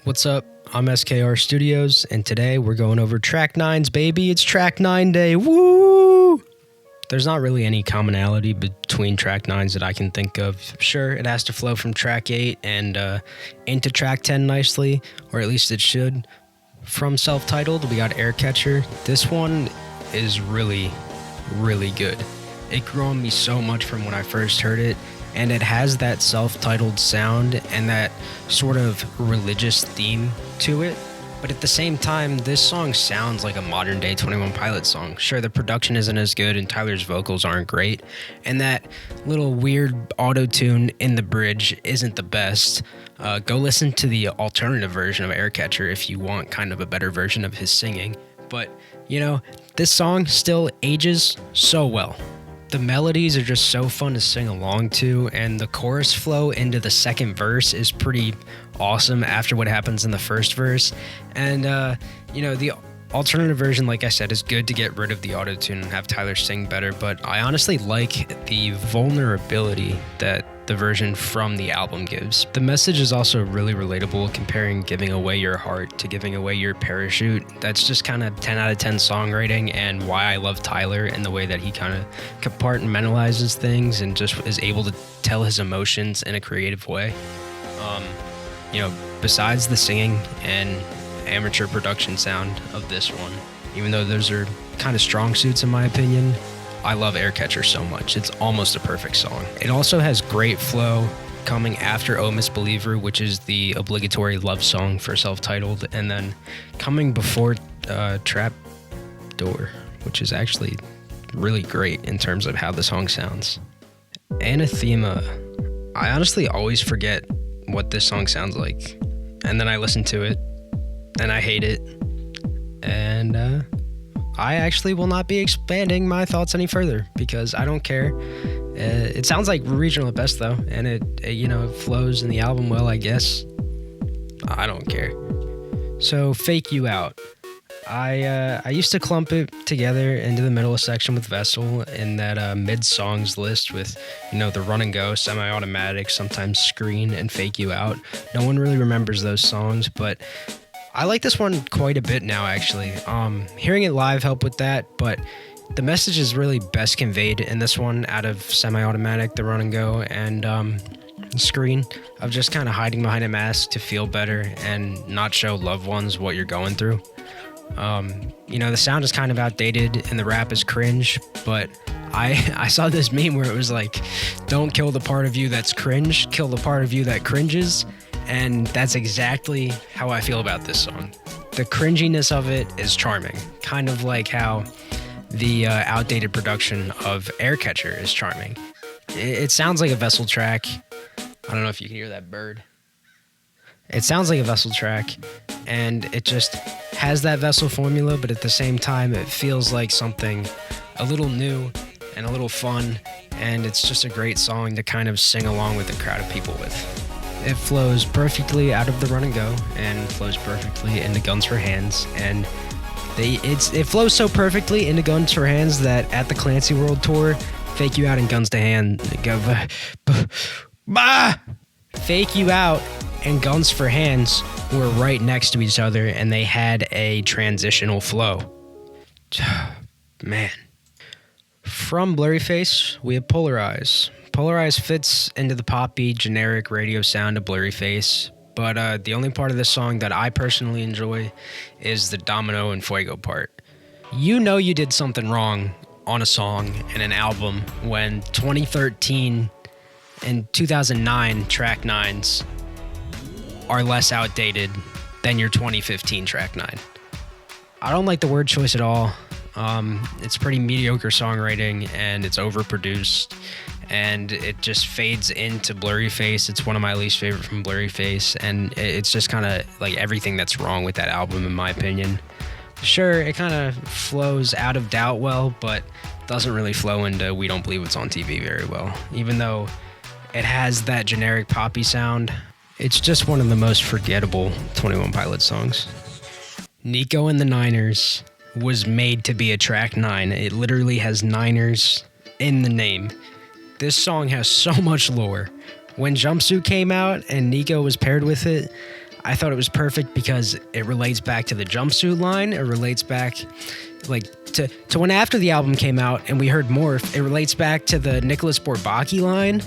What's up? I'm SKR Twodios, and today we're going over track 9s, baby. It's track 9 day. Woo! There's not really any commonality between track 9s that I can think of. Sure, it has to flow from track 8 and into track 10 nicely, or at least it should. From self-titled, we got Air Catcher. This one is really, really good. It grew on me so much from when I first heard it, and it has that self-titled sound and that sort of religious theme to it. But at the same time, this song sounds like a modern-day 21 Pilots song. Sure, the production isn't as good and Tyler's vocals aren't great, and that little weird auto-tune in the bridge isn't the best. Go listen to the alternative version of Air Catcher if you want kind of a better version of his singing. But, you know, this song still ages so well. The melodies are just so fun to sing along to, and the chorus flow into the second verse is pretty awesome after what happens in the first verse. And, the alternative version, like I said, is good to get rid of the auto-tune and have Tyler sing better, but I honestly like the vulnerability that the version from the album gives. The message is also really relatable, comparing giving away your heart to giving away your parachute. That's just kind of 10 out of 10 songwriting, and why I love Tyler and the way that he kind of compartmentalizes things and just is able to tell his emotions in a creative way. Besides the singing and amateur production sound of this one, even though those are kind of strong suits in my opinion, I love Air Catcher so much. It's almost a perfect song. It also has great flow coming after Oh Misbeliever, which is the obligatory love song for self-titled, and then coming before Trap Door, which is actually really great in terms of how the song sounds. Anathema. I honestly always forget what this song sounds like, and then I listen to it and I hate it, and I actually will not be expanding my thoughts any further because I don't care. It sounds like regional at best though, and it flows in the album well, I guess. I don't care. So Fake You Out. I used to clump it together into the middle section with Vessel in that mid-songs list with, the Run and Go, Semi-Automatic, sometimes Screen, and Fake You Out. No one really remembers those songs, but I like this one quite a bit now, actually. Hearing it live helped with that, but the message is really best conveyed in this one out of Semi-Automatic, the Run and Go, and Screen, of just kind of hiding behind a mask to feel better and not show loved ones what you're going through. The sound is kind of outdated and the rap is cringe, but I saw this meme where it was like, don't kill the part of you that's cringe, kill the part of you that cringes. And that's exactly how I feel about this song. The cringiness of it is charming, kind of like how the outdated production of Air Catcher is charming. It sounds like a Vessel track. I don't know if you can hear that bird. It sounds like a Vessel track, and it just has that Vessel formula, but at the same time, it feels like something a little new and a little fun, and it's just a great song to kind of sing along with a crowd of people with. It flows perfectly out of the Run and Go and flows perfectly into Guns for Hands, and it flows so perfectly into Guns for Hands that at the Clancy World Tour, Fake You Out and Guns to Hand Fake You Out and Guns for Hands were right next to each other, and they had a transitional flow. Man. From Blurryface, we have Polarize. Polarize fits into the poppy, generic radio sound of Blurryface, but the only part of this song that I personally enjoy is the Domino and Fuego part. You know you did something wrong on a song and an album when 2013 and 2009 track 9s are less outdated than your 2015 track 9. I don't like the word choice at all. It's pretty mediocre songwriting, and it's overproduced, and it just fades into Blurryface. It's one of my least favorite from Blurryface, and it's just kind of like everything that's wrong with that album, in my opinion. Sure, it kind of flows Out of Doubt well, but doesn't really flow into We Don't Believe It's on TV very well. Even though it has that generic poppy sound, it's just one of the most forgettable 21 Pilots songs. Nico and the Niners was made to be a track 9. It literally has Niners in the name. This song has so much lore. When Jumpsuit came out and Nico was paired with it, I thought it was perfect because it relates back to the jumpsuit line. It relates back like to when after the album came out and we heard Morph, it relates back to the Nicholas Bourbaki line.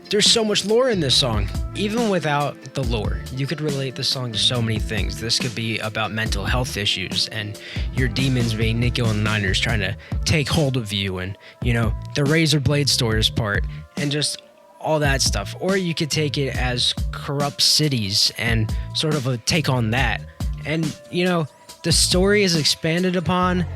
There's so much lore in this song. Even without the lore, you could relate this song to so many things. This could be about mental health issues and your demons being Nico and the Niners trying to take hold of you, and, you know, the razor blade stores part and just all that stuff. Or you could take it as corrupt cities and sort of a take on that. And, you know, the story is expanded upon,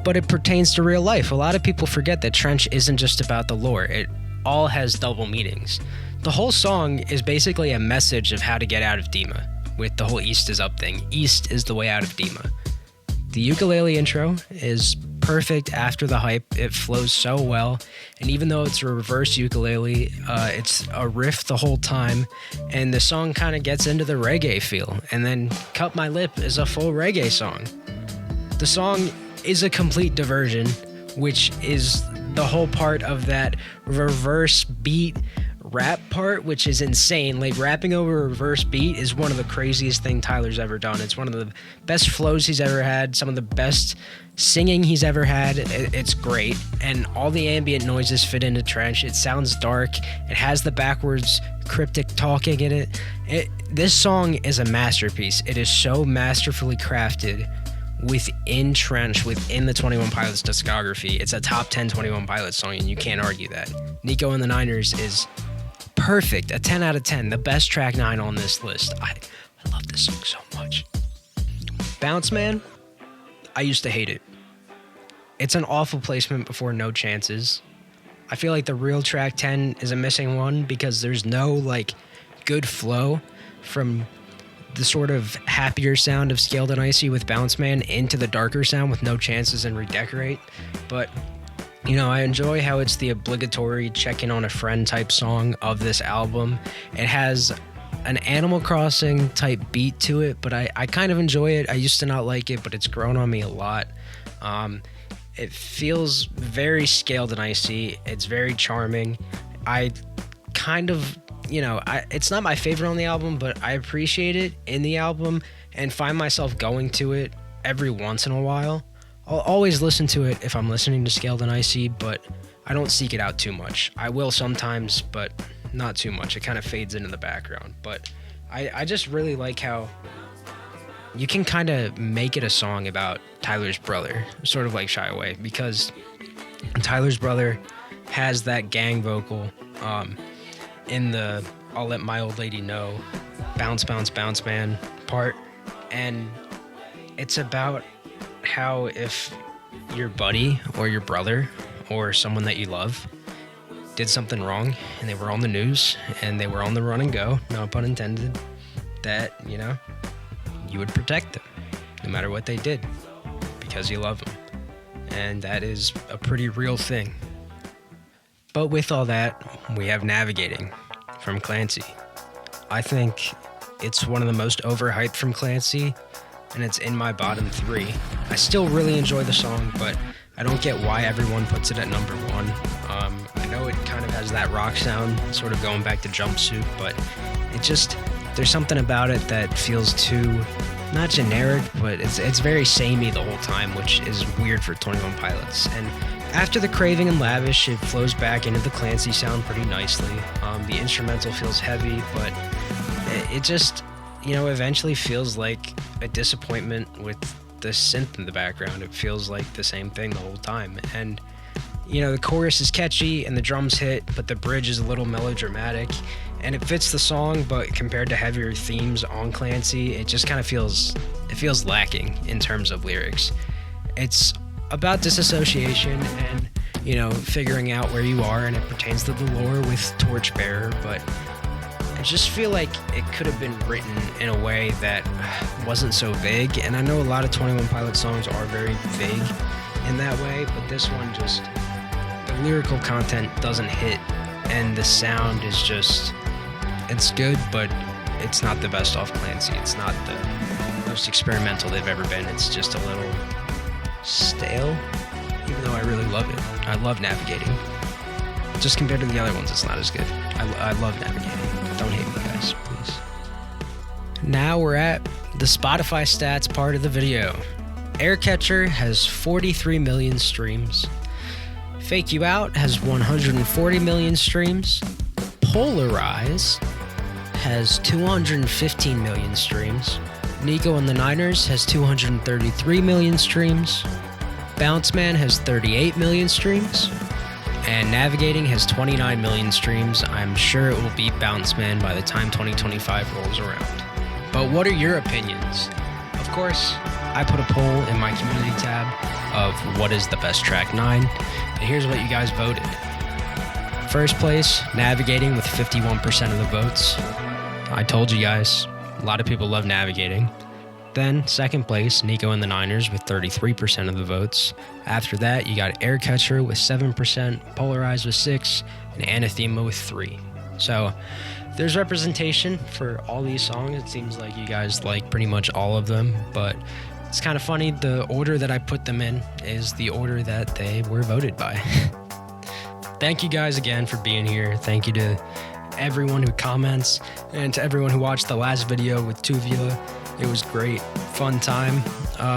but it pertains to real life. A lot of people forget that Trench isn't just about the lore. It all has double meanings. The whole song is basically a message of how to get out of Dima, with the whole East is Up thing. East is the way out of Dima. The ukulele intro is perfect after the hype. It flows so well, and even though it's a reverse ukulele, it's a riff the whole time, and the song kind of gets into the reggae feel. And then Cut My Lip is a full reggae song. The song is a complete diversion, which is the whole part of that reverse beat rap part, which is insane. Like, rapping over a reverse beat is one of the craziest thing Tyler's ever done. It's one of the best flows he's ever had, some of the best singing he's ever had. It's great, and all the ambient noises fit into Trench. It sounds dark. It has the backwards cryptic talking in it. This song is a masterpiece. It is so masterfully crafted within Trench, within the 21 Pilots discography. It's a top 10 21 Pilots song, and you can't argue that. Nico and the Niners is perfect, a 10 out of 10, the best track 9 on this list. I love this song so much. Bounce Man, I used to hate it. It's an awful placement before No Chances. I feel like the real track 10 is a missing one because there's no like good flow from the sort of happier sound of Scaled and Icy with Bounce Man into the darker sound with No Chances and Redecorate. But, you know, I enjoy how it's the obligatory check-in on a friend type song of this album. It has an Animal Crossing type beat to it, but I kind of enjoy it. I used to not like it, but it's grown on me a lot. It feels very Scaled and Icy. It's very charming. I kind of, you know, it's not my favorite on the album, but I appreciate it in the album and find myself going to it every once in a while. I'll always listen to it if I'm listening to Scaled and Icy, but I don't seek it out too much. I will sometimes, but not too much. It kind of fades into the background. But I just really like how you can kind of make it a song about Tyler's brother, sort of like Shy Away, because Tyler's brother has that gang vocal in the I'll Let My Old Lady Know, Bounce, Bounce, Bounce Man part. And it's about how if your buddy or your brother or someone that you love did something wrong and they were on the news and they were on the run and go, no pun intended, that, you know, you would protect them no matter what they did because you love them. And that is a pretty real thing. But with all that, we have Navigating from Clancy. I think it's one of the most overhyped from Clancy, and it's in my bottom 3. I still really enjoy the song, but I don't get why everyone puts it at number 1. I know it kind of has that rock sound, sort of going back to Jumpsuit, but it just, there's something about it that feels too, not generic, but it's very samey the whole time, which is weird for 21 Pilots. And after the Craving and Lavish, it flows back into the Clancy sound pretty nicely. The instrumental feels heavy, but it just, you know, eventually feels like a disappointment with the synth in the background. It feels like the same thing the whole time. And, you know, the chorus is catchy and the drums hit, but the bridge is a little melodramatic. And it fits the song, but compared to heavier themes on Clancy, it just kind of feels lacking in terms of lyrics. It's about disassociation and, you know, figuring out where you are, and it pertains to the lore with Torchbearer, but I just feel like it could have been written in a way that wasn't so vague. And I know a lot of 21 Pilots songs are very vague in that way, but this one just, the lyrical content doesn't hit, and the sound is just, it's good, but it's not the best off Clancy. It's not the most experimental they've ever been. It's just a little stale, even though I really love it. I love Navigating. Just compared to the other ones, it's not as good. I love Navigating. Don't hate me, guys, please. now we're at the Spotify stats part of the video. Aircatcher has 43 million streams. Fake You Out has 140 million streams. Polarize has 215 million streams. Nico and the Niners has 233 million streams. Bounce Man has 38 million streams. And Navigating has 29 million streams. I'm sure it will beat Bounce Man by the time 2025 rolls around. But what are your opinions? Of course, I put a poll in my community tab of what is the best track 9, and here's what you guys voted. First place, Navigating with 51% of the votes. I told you guys, a lot of people love Navigating. Then, second place, Nico and the Niners with 33% of the votes. After that, you got Aircatcher with 7%, Polarize with 6%, and Anathema with 3%. So, there's representation for all these songs. It seems like you guys like pretty much all of them, but it's kind of funny. The order that I put them in is the order that they were voted by. Thank you guys again for being here. Thank you to everyone who comments and to everyone who watched the last video with Tuvia. It was great, fun time.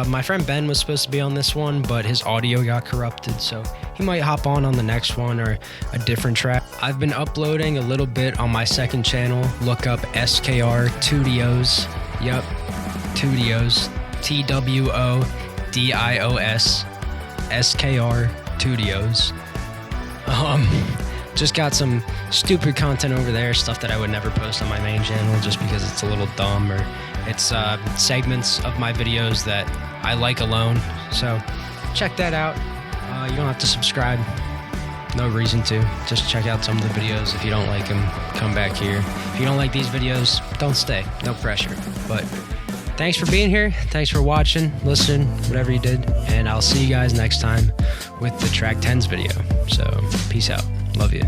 My friend Ben was supposed to be on this one, but his audio got corrupted, so he might hop on the next one or a different track. I've been uploading a little bit on my second channel. Look up SKR Twodios. Yep, Twodios. TWODIOS. SKR Twodios. Just got some stupid content over there, stuff that I would never post on my main channel just because it's a little dumb, or it's segments of my videos that I like alone. So check that out. You don't have to subscribe. No reason to. Just check out some of the videos. If you don't like them, come back here. If you don't like these videos, don't stay. No pressure. But thanks for being here. Thanks for watching, listening, whatever you did. And I'll see you guys next time with the Track 10s video. So peace out. Love you.